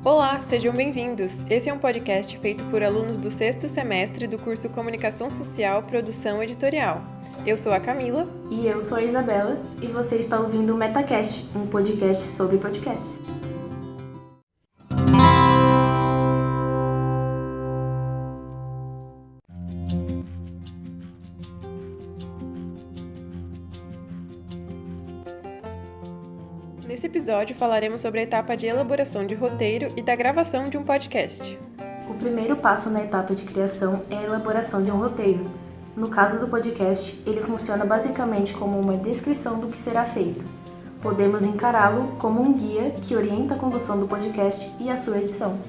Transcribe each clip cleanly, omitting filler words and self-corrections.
Olá, sejam bem-vindos! Esse é um podcast feito por alunos do 6º semestre do curso Comunicação Social, Produção Editorial. Eu sou a Camila. E eu sou a Isabela, e você está ouvindo o Metacast, um podcast sobre podcasts. Nesse episódio falaremos sobre a etapa de elaboração de roteiro e da gravação de um podcast. O primeiro passo na etapa de criação é a elaboração de um roteiro. No caso do podcast, ele funciona basicamente como uma descrição do que será feito. Podemos encará-lo como um guia que orienta a condução do podcast e a sua edição.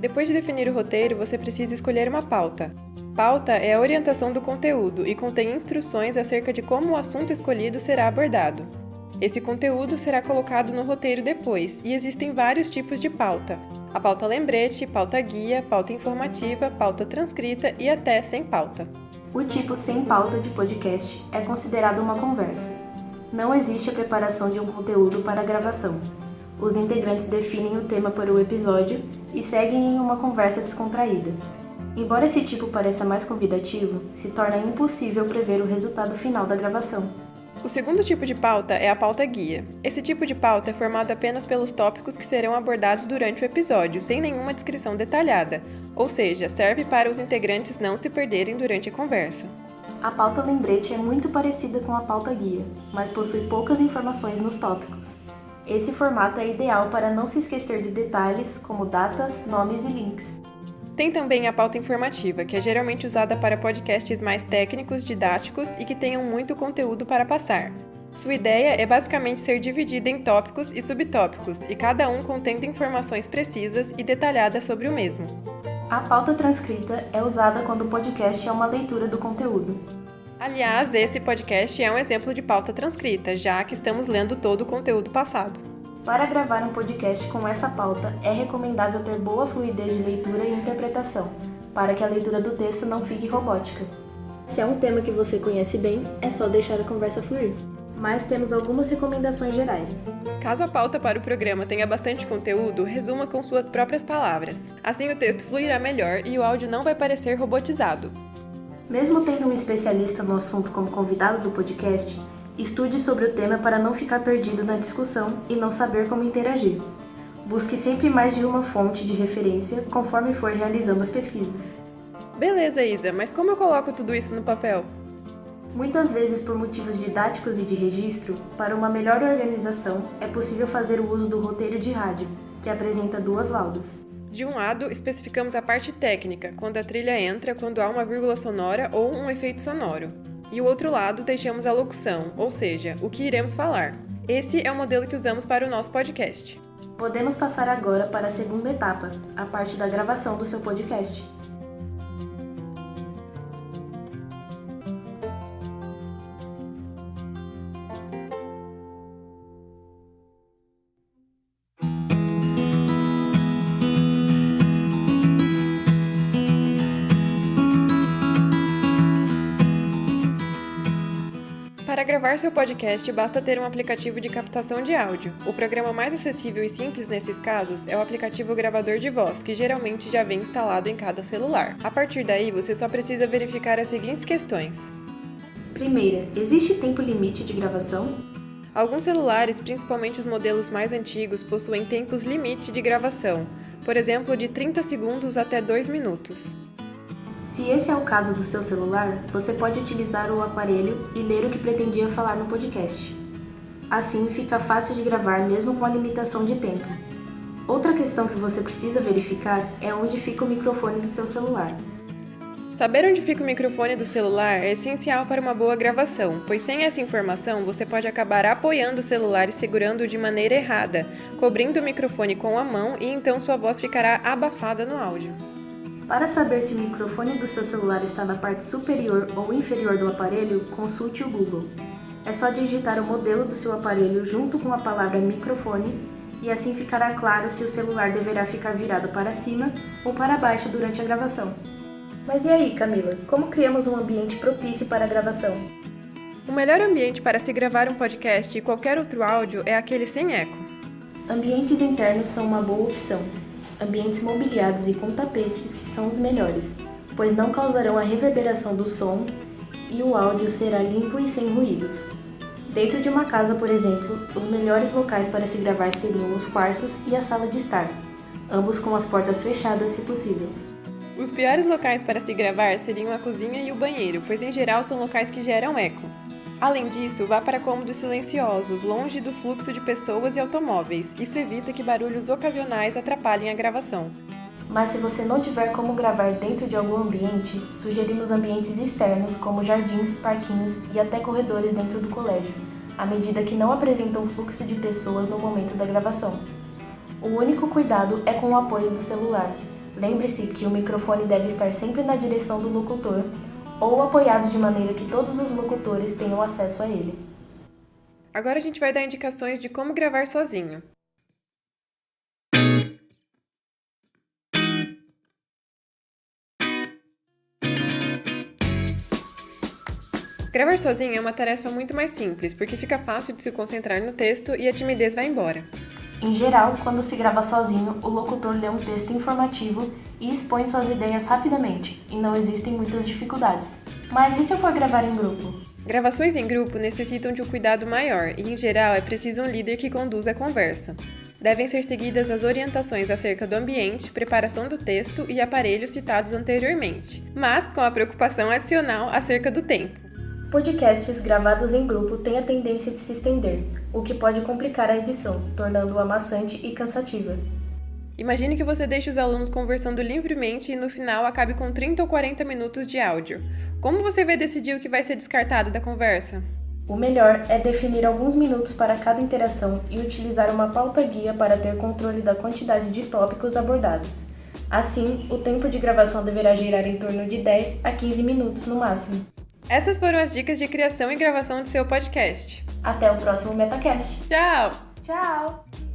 Depois de definir o roteiro, você precisa escolher uma pauta. Pauta é a orientação do conteúdo e contém instruções acerca de como o assunto escolhido será abordado. Esse conteúdo será colocado no roteiro depois, e existem vários tipos de pauta. A pauta lembrete, pauta guia, pauta informativa, pauta transcrita e até sem pauta. O tipo sem pauta de podcast é considerado uma conversa. Não existe a preparação de um conteúdo para a gravação. Os integrantes definem o tema para o episódio e seguem em uma conversa descontraída. Embora esse tipo pareça mais convidativo, se torna impossível prever o resultado final da gravação. O segundo tipo de pauta é a pauta guia. Esse tipo de pauta é formado apenas pelos tópicos que serão abordados durante o episódio, sem nenhuma descrição detalhada, ou seja, serve para os integrantes não se perderem durante a conversa. A pauta lembrete é muito parecida com a pauta guia, mas possui poucas informações nos tópicos. Esse formato é ideal para não se esquecer de detalhes como datas, nomes e links. Tem também a pauta informativa, que é geralmente usada para podcasts mais técnicos, didáticos e que tenham muito conteúdo para passar. Sua ideia é basicamente ser dividida em tópicos e subtópicos, e cada um contendo informações precisas e detalhadas sobre o mesmo. A pauta transcrita é usada quando o podcast é uma leitura do conteúdo. Aliás, esse podcast é um exemplo de pauta transcrita, já que estamos lendo todo o conteúdo passado. Para gravar um podcast com essa pauta, é recomendável ter boa fluidez de leitura e interpretação, para que a leitura do texto não fique robótica. Se é um tema que você conhece bem, é só deixar a conversa fluir. Mas temos algumas recomendações gerais. Caso a pauta para o programa tenha bastante conteúdo, resuma com suas próprias palavras. Assim o texto fluirá melhor e o áudio não vai parecer robotizado. Mesmo tendo um especialista no assunto como convidado do podcast, estude sobre o tema para não ficar perdido na discussão e não saber como interagir. Busque sempre mais de uma fonte de referência conforme for realizando as pesquisas. Beleza, Isa, mas como eu coloco tudo isso no papel? Muitas vezes, por motivos didáticos e de registro, para uma melhor organização, é possível fazer o uso do roteiro de rádio, que apresenta duas laudas. De um lado, especificamos a parte técnica, quando a trilha entra, quando há uma vírgula sonora ou um efeito sonoro. E o outro lado, deixamos a locução, ou seja, o que iremos falar. Esse é o modelo que usamos para o nosso podcast. Podemos passar agora para a segunda etapa, a parte da gravação do seu podcast. Para gravar seu podcast, basta ter um aplicativo de captação de áudio. O programa mais acessível e simples nesses casos é o aplicativo Gravador de Voz, que geralmente já vem instalado em cada celular. A partir daí, você só precisa verificar as seguintes questões. Primeira, existe tempo limite de gravação? Alguns celulares, principalmente os modelos mais antigos, possuem tempos limite de gravação, por exemplo, de 30 segundos até 2 minutos. Se esse é o caso do seu celular, você pode utilizar o aparelho e ler o que pretendia falar no podcast. Assim, fica fácil de gravar mesmo com a limitação de tempo. Outra questão que você precisa verificar é onde fica o microfone do seu celular. Saber onde fica o microfone do celular é essencial para uma boa gravação, pois sem essa informação você pode acabar apoiando o celular e segurando-o de maneira errada, cobrindo o microfone com a mão e então sua voz ficará abafada no áudio. Para saber se o microfone do seu celular está na parte superior ou inferior do aparelho, consulte o Google. É só digitar o modelo do seu aparelho junto com a palavra microfone e assim ficará claro se o celular deverá ficar virado para cima ou para baixo durante a gravação. Mas e aí, Camila, como criamos um ambiente propício para a gravação? O melhor ambiente para se gravar um podcast e qualquer outro áudio é aquele sem eco. Ambientes internos são uma boa opção. Ambientes mobiliados e com tapetes são os melhores, pois não causarão a reverberação do som e o áudio será limpo e sem ruídos. Dentro de uma casa, por exemplo, os melhores locais para se gravar seriam os quartos e a sala de estar, ambos com as portas fechadas se possível. Os piores locais para se gravar seriam a cozinha e o banheiro, pois em geral são locais que geram eco. Além disso, vá para cômodos silenciosos, longe do fluxo de pessoas e automóveis. Isso evita que barulhos ocasionais atrapalhem a gravação. Mas se você não tiver como gravar dentro de algum ambiente, sugerimos ambientes externos como jardins, parquinhos e até corredores dentro do colégio, à medida que não apresentam fluxo de pessoas no momento da gravação. O único cuidado é com o apoio do celular. Lembre-se que o microfone deve estar sempre na direção do locutor ou apoiado de maneira que todos os locutores tenham acesso a ele. Agora a gente vai dar indicações de como gravar sozinho. Gravar sozinho é uma tarefa muito mais simples, porque fica fácil de se concentrar no texto e a timidez vai embora. Em geral, quando se grava sozinho, o locutor lê um texto informativo e expõe suas ideias rapidamente, e não existem muitas dificuldades. Mas e se eu for gravar em grupo? Gravações em grupo necessitam de um cuidado maior e, em geral, é preciso um líder que conduza a conversa. Devem ser seguidas as orientações acerca do ambiente, preparação do texto e aparelhos citados anteriormente, mas com a preocupação adicional acerca do tempo. Podcasts gravados em grupo têm a tendência de se estender, o que pode complicar a edição, tornando-a maçante e cansativa. Imagine que você deixe os alunos conversando livremente e no final acabe com 30 ou 40 minutos de áudio. Como você vai decidir o que vai ser descartado da conversa? O melhor é definir alguns minutos para cada interação e utilizar uma pauta-guia para ter controle da quantidade de tópicos abordados. Assim, o tempo de gravação deverá girar em torno de 10 a 15 minutos no máximo. Essas foram as dicas de criação e gravação de seu podcast. Até o próximo Metacast. Tchau! Tchau!